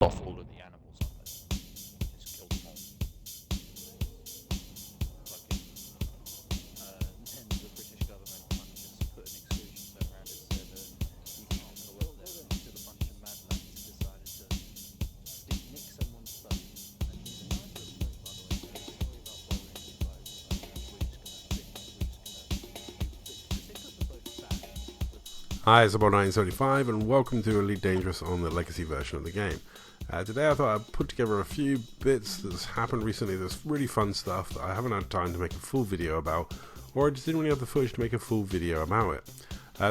off all of the animals on there. Just killed them all. Plug in. Then the British government kind of just put an exclusion zone around it, said you can't go up there until a bunch of mad lads decided to nick someone's phone. And he's a nice little bloke, by the way, so sorry about bothering you guys. We're just going to put the both back. Hi, it's about 1975 and welcome to Elite Dangerous on the Legacy version of the game. Today I thought I'd put together a few bits that's happened recently that's really fun stuff that I haven't had time to make a full video about, or I just didn't really have the footage to make a full video about it.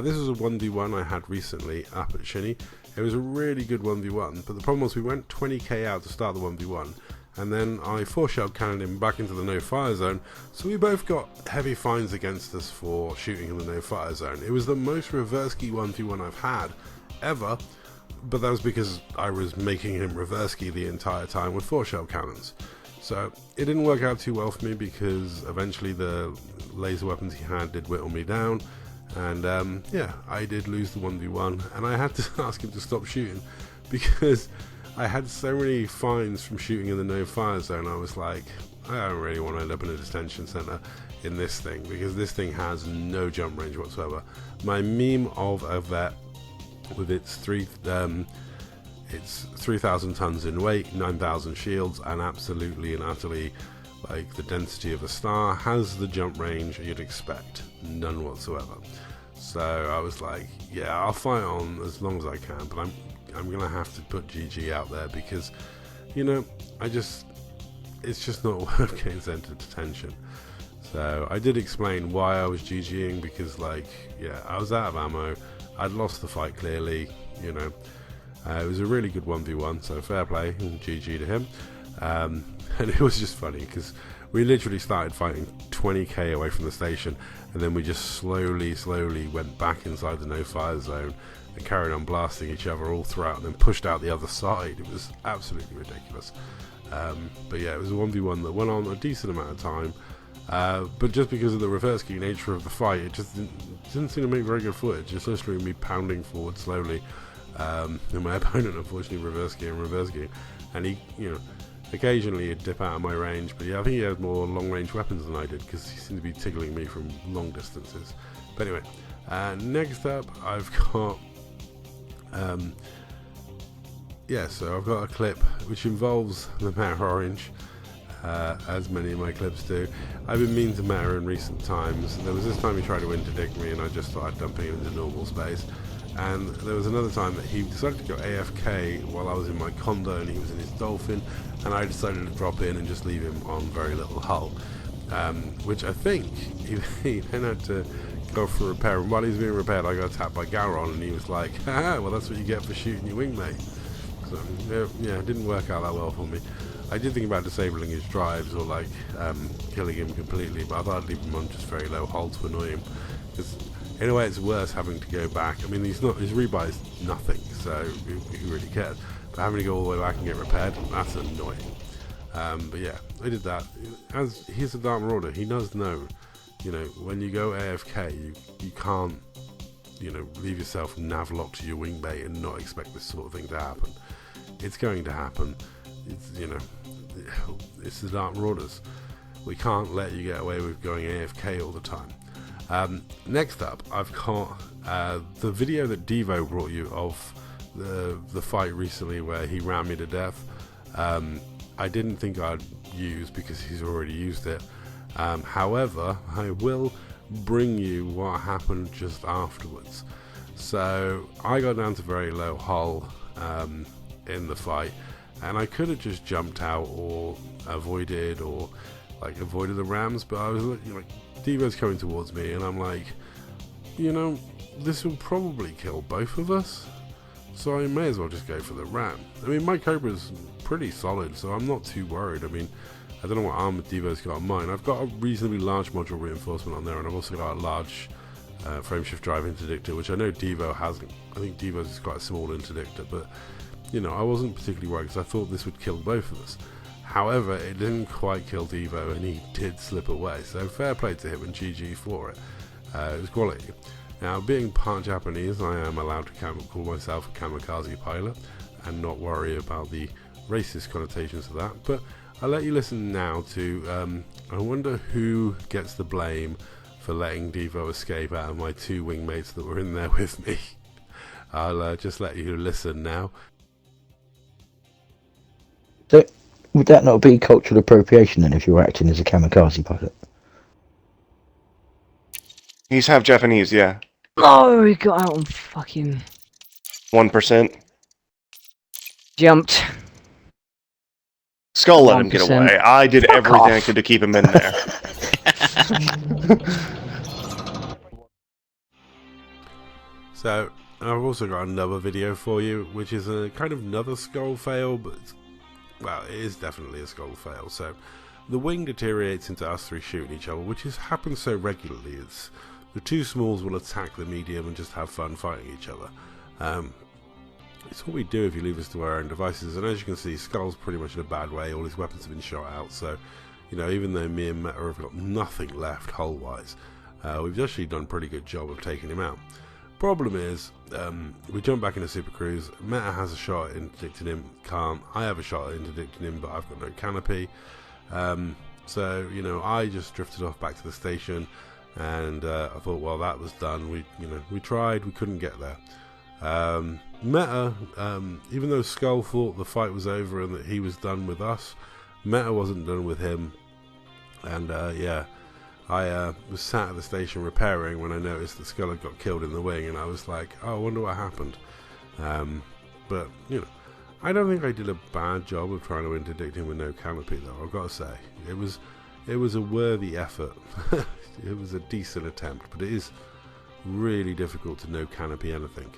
This was a 1v1 I had recently up at Shinny. It was a really good 1v1, but the problem was we went 20k out to start the 1v1, and then I 4-shell cannoned him back into the no-fire zone, so we both got heavy fines against us for shooting in the no-fire zone. It was the most reverse-key 1v1 I've had ever, but that was because I was making him reverse-key the entire time with 4-shell cannons. So it didn't work out too well for me because eventually the laser weapons he had did whittle me down, and yeah, I did lose the 1v1, and I had to ask him to stop shooting because I had so many fines from shooting in the no-fire zone. I was like, I don't really want to end up in a detention center in this thing because this thing has no jump range whatsoever. My meme of a vet with its 3,000 tons in weight, 9,000 shields, and absolutely and utterly like the density of a star has the jump range you'd expect, none whatsoever. So I was like, yeah, I'll fight on as long as I can, but I'm gonna have to put GG out there because, you know, it's just not worth getting sent to detention. So I did explain why I was GGing because, like, yeah, I was out of ammo, I'd lost the fight clearly, you know. It was a really good 1v1, so fair play and GG to him. And it was just funny because we literally started fighting 20k away from the station, and then we just slowly went back inside the no-fire zone and carried on blasting each other all throughout, and then pushed out the other side. It was absolutely ridiculous. But yeah, it was a 1v1 that went on a decent amount of time, but just because of the reverse key nature of the fight, it just didn't seem to make very good footage. It's literally me pounding forward slowly, and my opponent unfortunately reverse key, and he, you know, occasionally he'd dip out of my range, but yeah, I think he had more long range weapons than I did because he seemed to be tickling me from long distances. But anyway, next up I've got so I've got a clip which involves the Meta Orange, as many of my clips do. I've been mean to Meta in recent times. There was this time he tried to interdict me and I just started dumping him into normal space, and there was another time that he decided to go AFK while I was in my condo and he was in his Dolphin, and I decided to drop in and just leave him on very little hull, which I think he then had to go for repair, and while he was being repaired I got attacked by Karl, and he was like, haha, well that's what you get for shooting your wingmate. So yeah, it didn't work out that well for me. I did think about disabling his drives or like killing him completely, but I thought I'd leave him on just very low hull to annoy him, because in a way it's worse having to go back. I mean, his rebuy is nothing, so who really cares, but having to go all the way back and get repaired, that's annoying. But yeah, I did that. As he's a Dark Marauder, he does know, you know, when you go AFK, you can't, you know, leave yourself nav locked to your wingmate and not expect this sort of thing to happen. It's going to happen. It's, you know, it's the Dark Marauders. We can't let you get away with going AFK all the time. Next up, I've got the video that Devo brought you of the fight recently where he ran me to death. I didn't think I'd use because he's already used it. However, I will bring you what happened just afterwards. So I got down to very low hull in the fight, and I could have just jumped out or avoided the rams, but I was looking like Devo's coming towards me, and I'm like, you know, this will probably kill both of us, so I may as well just go for the ram. I mean, my Cobra's pretty solid, so I'm not too worried. I mean, I don't know what armor Devo's got on mine. I've got a reasonably large module reinforcement on there, and I've also got a large frameshift drive interdictor, which I know Devo hasn't. I think Devo's is quite a small interdictor, but you know, I wasn't particularly worried because I thought this would kill both of us. However, it didn't quite kill Devo, and he did slip away, so fair play to him and GG for it. It was quality. Now, being part Japanese, I am allowed to call myself a kamikaze pilot, and not worry about the racist connotations of that. But I'll let you listen now to I wonder who gets the blame for letting Devo escape out of my 2 wingmates that were in there with me. I'll just let you listen now. So, would that not be cultural appropriation then if you were acting as a kamikaze pilot? He's half Japanese, yeah. Oh, he got out and fucking 1%. jumped. Skull let him get 1%. away. I did Fuck everything I off. could to keep him in there. So I've also got another video for you, which is a kind of another skull fail, but well, it is definitely a skull fail. So the wing deteriorates into us 3 shooting each other, which happens so regularly. It's the 2 smalls will attack the medium and just have fun fighting each other. It's what we do if you leave us to our own devices, and as you can see, Skull's pretty much in a bad way. All his weapons have been shot out, so you know, even though me and Meta have got nothing left hull-wise, we've actually done a pretty good job of taking him out. Problem is, we jump back into Super Cruise. Meta has a shot at interdicting him, can't. I have a shot at interdicting him, but I've got no canopy. So you know, I just drifted off back to the station, and I thought, well, that was done. We tried, we couldn't get there. Meta, even though Skull thought the fight was over and that he was done with us, Meta wasn't done with him. And yeah, I was sat at the station repairing when I noticed that Skull had got killed in the wing, and I was like, oh, I wonder what happened. But you know, I don't think I did a bad job of trying to interdict him with no canopy, though. I've got to say, it was a worthy effort. It was a decent attempt, but it is really difficult to no canopy anything.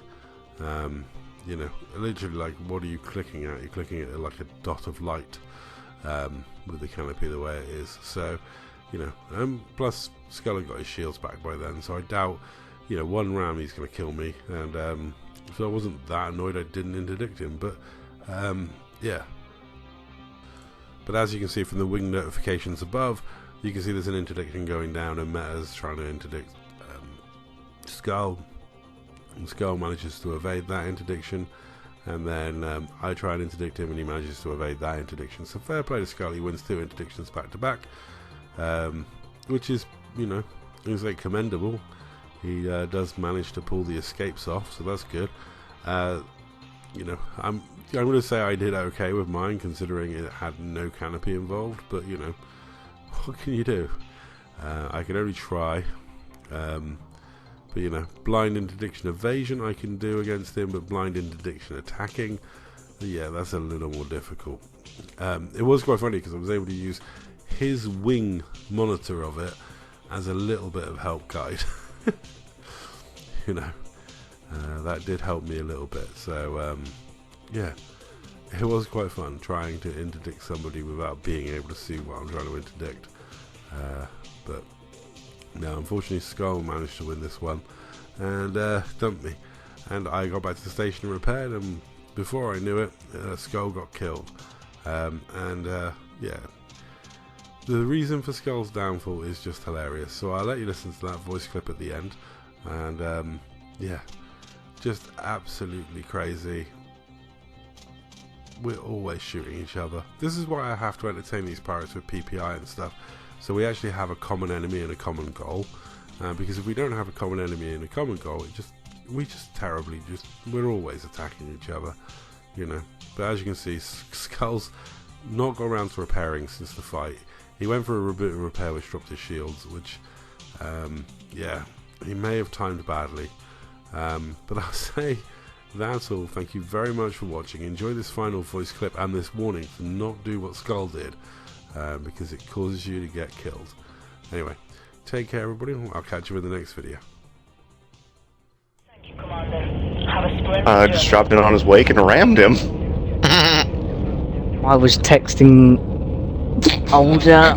You know, literally, like, what are you clicking at? You're clicking at like a dot of light with the canopy the way it is. So, you know, plus Skull had got his shields back by then, so I doubt, you know, 1 round he's going to kill me. And so I wasn't that annoyed I didn't interdict him. But yeah. But as you can see from the wing notifications above, you can see there's an interdiction going down, and Meta's trying to interdict Skull. And Skull manages to evade that interdiction, and then I try and interdict him, and he manages to evade that interdiction. So fair play to Skull, he wins 2 interdictions back to back, which is, you know, is like commendable. He does manage to pull the escapes off, so that's good. You know, I'm going to say I did okay with mine, considering it had no canopy involved, but you know, what can you do? I can only try. But you know, blind interdiction evasion I can do against him, but blind interdiction attacking, yeah, that's a little more difficult. It was quite funny because I was able to use his wing monitor of it as a little bit of help guide. You know, that did help me a little bit. So yeah, it was quite fun trying to interdict somebody without being able to see what I'm trying to interdict. But no, unfortunately Skull managed to win this one and dumped me, and I got back to the station and repaired, and before I knew it, Skull got killed. Yeah, the reason for Skull's downfall is just hilarious, so I'll let you listen to that voice clip at the end. And yeah, just absolutely crazy. We're always shooting each other. This is why I have to entertain these pirates with PPI and stuff. So we actually have a common enemy and a common goal, because if we don't have a common enemy and a common goal, we're always attacking each other, you know. But as you can see, Skull's not got around to repairing since the fight. He went for a reboot and repair which dropped his shields, which yeah, he may have timed badly, but I'll say that's all. Thank you very much for watching. Enjoy this final voice clip and this warning to not do what Skull did, because it causes you to get killed. Anyway, take care everybody, I'll catch you in the next video. Thank you, Commander. Have a splendid I just dropped in on his wake and rammed him. I was texting older